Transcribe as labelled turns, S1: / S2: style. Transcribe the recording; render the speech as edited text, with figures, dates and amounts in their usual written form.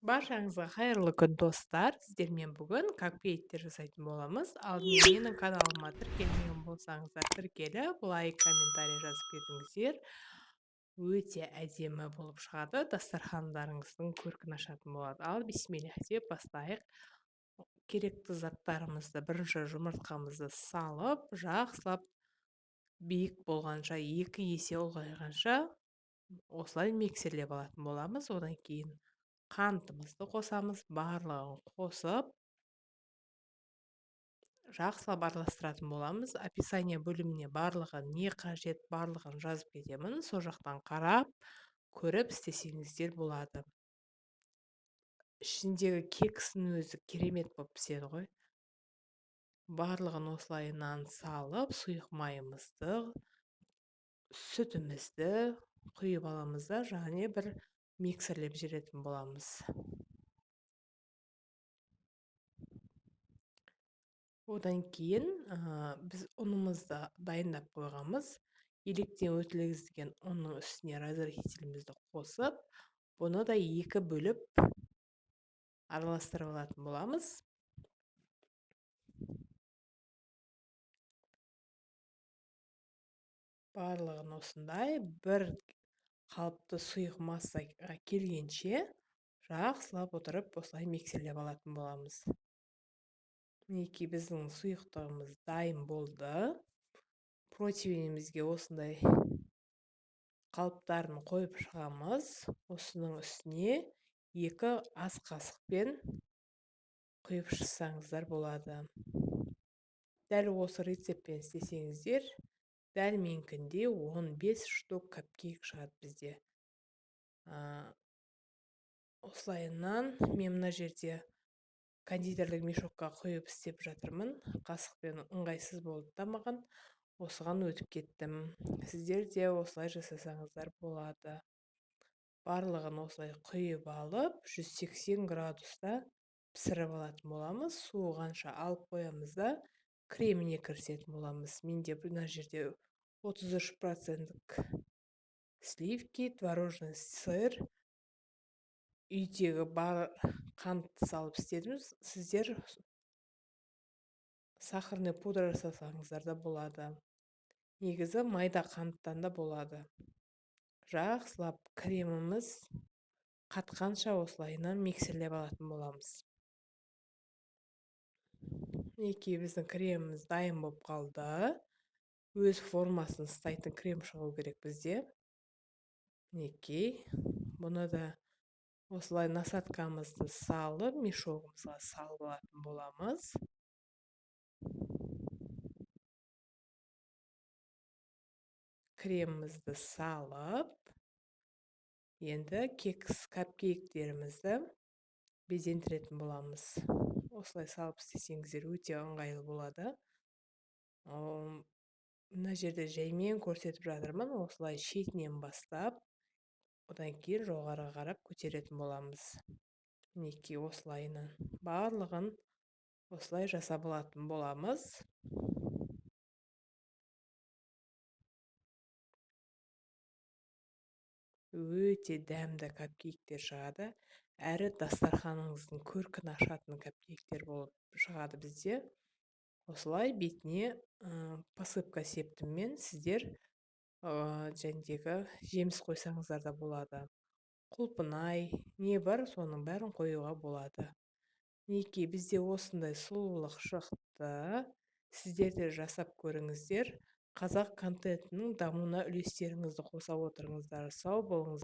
S1: Баршаңызға қайырлы күн достар. Сіздермен бүгін коктейльдер жасайтын боламыз. Алдымен менің каналыма тіркелмеген болсаңыздар тіркеліп, лайк, комментарий жазып кетіңіздер. Өте әдемі болып шығады. Дастархандарыңыздың көркін ашатын болады. Ал бисмилля деп бастайық. Керекті заттарымызды бірінші жұмыртқамызды салып, жақсылап биік болғанша, 2 есе ұлғайғанша осылай миксерлеп алатын боламыз. Одан кейін қантымызды қосамыз, барлығын қосып, жақсылап араластыратын боламыз. Описание бөліміне барлығы не қажет, барлығын жазып кетемін. Сол жақтан қарап, көріп істесеңіздер болады. Ішіндегі кексінің өзі керемет болып піседі ғой. Барлығын осылай нан салып, сұйық майымызды, сүтімізді құйып аламыз да, және бір миксерлеп жіберетін боламыз. Одан кейін біз ұнымызды дайындап қойғанбыз. Електен өтілгізген ұнның үстіне разрыхителімізді қосып, бұны да 2 бөліп араластырып алатын боламыз. Барлығын осындай бір қалыпты сұйық массаға келгенше жақсылап отырып, осылай миксерлеп алатын боламыз. Мінекей біздің сұйықтығымыз дайын болды. Противенімізге осындай қалыптарын қойып шығамыз. Осының үстіне 2 ас қасықпен құйып шықсаңыздар болады. Дәл осы рецептпен істесеңіздер, дәл менікіндей 15 штук капкейк шығады бізде. Осылайынан мен мына жерде кондитерлік мешокқа құйып істеп жатырмын. Қасықпен ыңғайсыз болды да маған. Осыған өтіп кеттім. Сіздер де осылай жасасаңыздар болады. Барлығын осылай құйып алып, 180 градуста пісіріп алатын боламыз. Суығанша алып қоямыз да, креміне кірісетін боламыз. Менде мына жерде 33% сливки, творожный сыр, үйдегі бар қант салып істедім. Сіздер сахарный пудра жасасаңыздар да болады. Негізі майда қанттан да болады. Жақсылап креміміз қатқанша осылайынан миксерлеп алатын боламыз. Мінекей біздің креміміз дайын болып қалды. Өз формасын ұстайтын крем шығу керек бізде. Мінекей, бұны да осылай насадкамызды салып, мешогымызға салып алатын боламыз. Кремімізді салып, енді капкейктерімізді безендіретін боламыз. Осылай салып істесеңіздер өте ыңғайлы болады. Мына жерде жаймен көрсетіп жатырмын. Осылай шетінен бастап, одан кейін жоғары қарап көтеретін боламыз. Мінекей осылайынан барлығын осылай жасап алатын боламыз. Өте дәмді капкейктер шығады. Әрі дастарханыңыздың көркін ашатын капкейктер болып шығады бізде. Осылай бетіне посыпка септім мен. Сіздер жәндегі жеміс қойсаңыздар да болады. Құлпынай, не бар, соның бәрін қоюға болады. Мінекей бізде осындай сұлулық шықты. Сіздер де жасап көріңіздер. Қазақ контентінің дамуына үлестеріңізді қоса отырыңыздар. Сау болыңыздар.